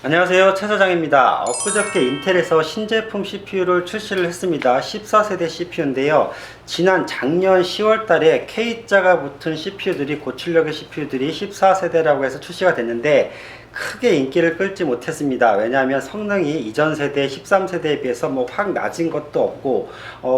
안녕하세요, 최 사장입니다. 엊그저께 인텔에서 신제품 CPU를 출시를 했습니다. 14세대 CPU인데요. 지난 작년 10월 달에 K자가 붙은 CPU들이, 고출력의 CPU들이 14세대라고 해서 출시가 됐는데 크게 인기를 끌지 못했습니다. 왜냐하면 성능이 이전 세대 13세대에 비해서 확 낮은 것도 없고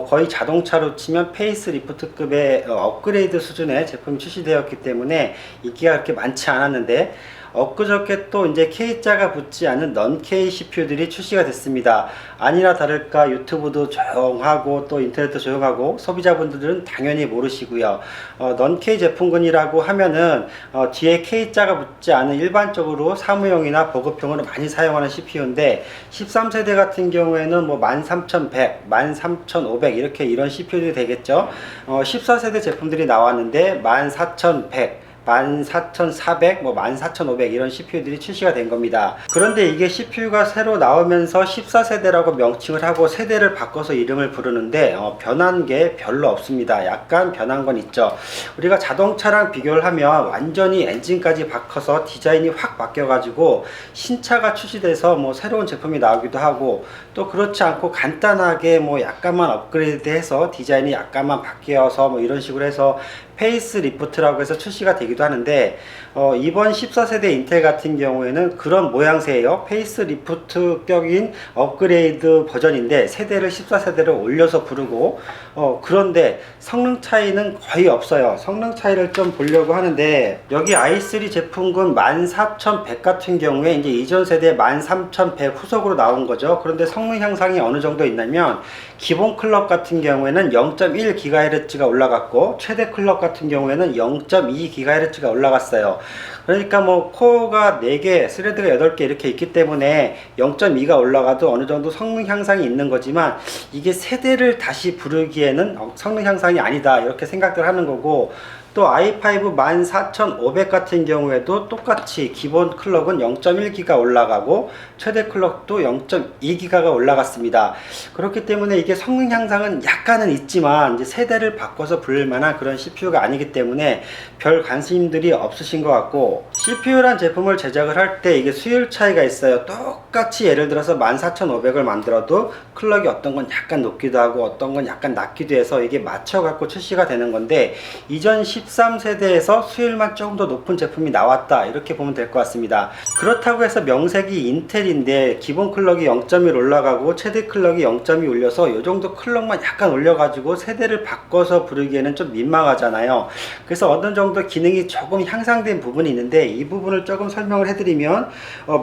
거의 자동차로 치면 페이스리프트급의 업그레이드 수준의 제품이 출시되었기 때문에 인기가 그렇게 많지 않았는데, 엊그저께 또 이제 K자가 붙지 않은 넌-K CPU들이 출시가 됐습니다. 아니나 다를까 유튜브도 조용하고 또 인터넷도 조용하고 소비자분들은 당연히 모르시고요. 넌-K 제품군이라고 하면은 뒤에 K자가 붙지 않은 일반적으로 사무용이나 보급용으로 많이 사용하는 CPU인데, 13세대 같은 경우에는 13100, 13500 이렇게 이런 CPU들이 되겠죠. 14세대 제품들이 나왔는데 14100, 14400, 14500 이런 CPU들이 출시가 된 겁니다. 그런데 이게 CPU가 새로 나오면서 14세대라고 명칭을 하고 세대를 바꿔서 이름을 부르는데 변한 게 별로 없습니다. 약간 변한 건 있죠. 우리가 자동차랑 비교를 하면 완전히 엔진까지 바꿔서 디자인이 확 바뀌어 가지고 신차가 출시돼서 새로운 제품이 나오기도 하고, 또 그렇지 않고 간단하게 약간만 업그레이드해서 디자인이 약간만 바뀌어서 이런 식으로 해서 페이스리프트라고 해서 출시가 되기도 하는데, 이번 14세대 인텔 같은 경우에는 그런 모양새예요. 페이스리프트격인 업그레이드 버전인데 세대를 14세대로 올려서 부르고, 그런데 성능 차이는 거의 없어요. 성능 차이를 좀 보려고 하는데, 여기 i3 제품군 14100 같은 경우에 이제 이전 세대 13100 후속으로 나온 거죠. 그런데 성능 향상이 어느 정도 있냐면, 기본 클럭 같은 경우에는 0.1GHz가 올라갔고, 최대 클럭 같은 경우에는 0.2GHz가 올라갔어요. 그러니까 코어가 4개, 스레드가 8개 이렇게 있기 때문에 0.2가 올라가도 어느 정도 성능 향상이 있는 거지만, 이게 세대를 다시 부르기에는 성능 향상이 아니다 이렇게 생각들 하는 거고, 또 i5 14500 같은 경우에도 똑같이 기본 클럭은 0.1기가 올라가고 최대 클럭도 0.2기가가 올라갔습니다. 그렇기 때문에 이게 성능 향상은 약간은 있지만 이제 세대를 바꿔서 부를 만한 그런 CPU가 아니기 때문에 별 관심들이 없으신 것 같고, CPU란 제품을 제작을 할 때 이게 수율 차이가 있어요. 똑같이 예를 들어서 14500을 만들어도 클럭이 어떤 건 약간 높기도 하고 어떤 건 약간 낮기도 해서 이게 맞춰 갖고 출시가 되는 건데, 이전 13세대에서 수율만 조금 더 높은 제품이 나왔다 이렇게 보면 될 것 같습니다. 그렇다고 해서 명색이 인텔인데 기본 클럭이 0.1 올라가고 최대 클럭이 0.2 올려서 이 정도 클럭만 약간 올려가지고 세대를 바꿔서 부르기에는 좀 민망하잖아요. 그래서 어느 정도 기능이 조금 향상된 부분이 있는데, 이 부분을 조금 설명을 해드리면,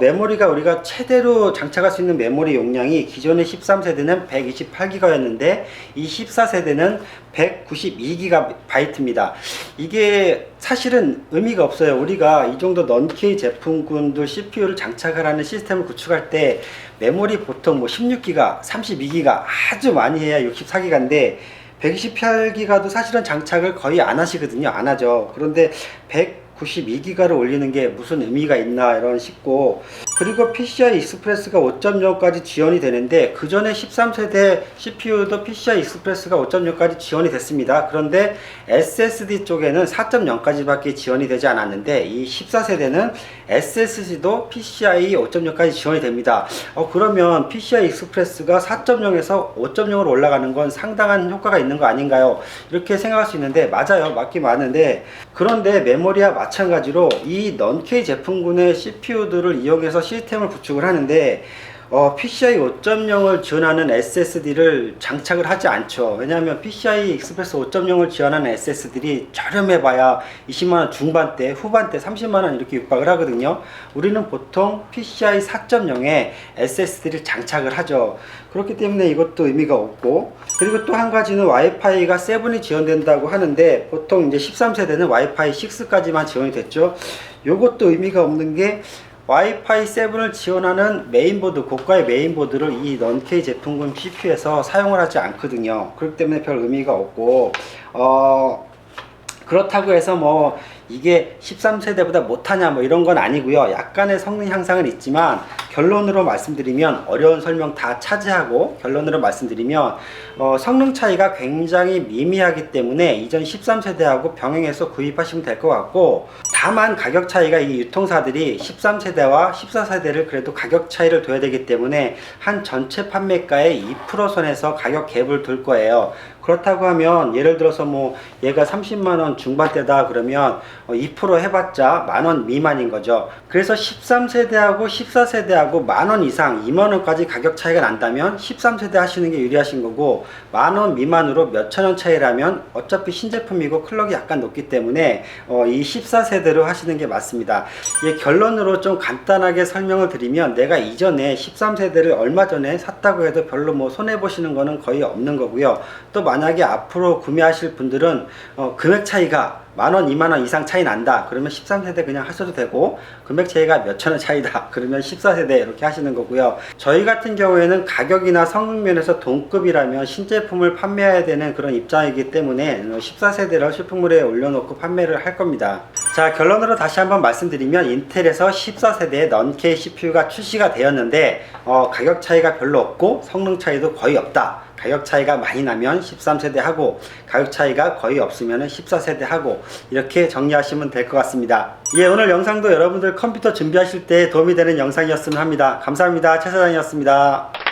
메모리가 우리가 최대로 장착할 수 있는 메모리 용량이 기존의 13세대는 128기가였는데 이 14세대는 192기가바이트입니다. 이게 사실은 의미가 없어요. 우리가 이 정도 넌-K 제품군들 CPU를 장착을 하는 시스템을 구축할 때 메모리 보통 16기가, 32기가 아주 많이 해야 64기가인데 128기가도 사실은 장착을 거의 안 하시거든요. 안 하죠. 그런데 192기가를 올리는 게 무슨 의미가 있나 이런 싶고, 그리고 PCI 익스프레스가 5.0까지 지원이 되는데 그 전에 13세대 CPU도 PCI 익스프레스가 5.0까지 지원이 됐습니다. 그런데 SSD 쪽에는 4.0까지 밖에 지원이 되지 않았는데 이 14세대는 SSD도 PCI 5.0까지 지원이 됩니다. 그러면 PCI 익스프레스가 4.0에서 5.0으로 올라가는 건 상당한 효과가 있는 거 아닌가요? 이렇게 생각할 수 있는데, 맞아요. 맞긴 맞는데, 그런데 메모리와 마찬가지로 이 넌-K 제품군의 CPU들을 이용해서 시스템을 구축을 하는데 PCI 5.0을 지원하는 SSD를 장착을 하지 않죠. 왜냐하면 PCI 익스프레스 5.0을 지원하는 SSD들이 저렴해봐야 20만원 중반대, 후반대 30만원 이렇게 육박을 하거든요. 우리는 보통 PCI 4.0에 SSD를 장착을 하죠. 그렇기 때문에 이것도 의미가 없고, 그리고 또 한 가지는 와이파이가 7이 지원된다고 하는데 보통 이제 13세대는 와이파이 6까지만 지원이 됐죠. 요것도 의미가 없는 게, 와이파이 7을 지원하는 메인보드, 고가의 메인보드를 이 넌-K 제품군 CPU에서 사용을 하지 않거든요. 그렇기 때문에 별 의미가 없고, 그렇다고 해서 이게 13세대보다 못하냐 이런 건 아니고요. 약간의 성능 향상은 있지만 결론으로 말씀드리면 어려운 설명 다 차지하고 결론으로 말씀드리면 성능 차이가 굉장히 미미하기 때문에 이전 13세대하고 병행해서 구입하시면 될 것 같고, 다만 가격 차이가 이 유통사들이 13세대와 14세대를 그래도 가격 차이를 둬야 되기 때문에 한 전체 판매가의 2% 선에서 가격 갭을 둘 거예요. 그렇다고 하면 예를 들어서 뭐 얘가 30만원 중반대다 그러면 2% 해봤자 만원 미만인 거죠. 그래서 13세대하고 14세대하고 만원 이상 2만원까지 가격 차이가 난다면 13세대 하시는 게 유리하신 거고, 만원 미만으로 몇천원 차이라면 어차피 신제품이고 클럭이 약간 높기 때문에 이 14세대로 하시는 게 맞습니다. 이 결론으로 좀 간단하게 설명을 드리면, 내가 이전에 13세대를 얼마 전에 샀다고 해도 별로 뭐 손해보시는 거는 거의 없는 거고요. 또 만약에 앞으로 구매하실 분들은 금액 차이가 만원, 2만원 이상 차이 난다 그러면 13세대 그냥 하셔도 되고, 금액 차이가 몇천원 차이다 그러면 14세대 이렇게 하시는 거고요. 저희 같은 경우에는 가격이나 성능면에서 동급이라면 신제품을 판매해야 되는 그런 입장이기 때문에 14세대를 쇼핑몰에 올려놓고 판매를 할 겁니다. 자, 결론으로 다시 한번 말씀드리면, 인텔에서 14세대의 넌-K CPU가 출시가 되었는데 가격 차이가 별로 없고 성능 차이도 거의 없다. 가격 차이가 많이 나면 13세대 하고, 가격 차이가 거의 없으면 14세대 하고, 이렇게 정리하시면 될 것 같습니다. 예, 오늘 영상도 여러분들 컴퓨터 준비하실 때 도움이 되는 영상이었으면 합니다. 감사합니다. 최 사장이었습니다.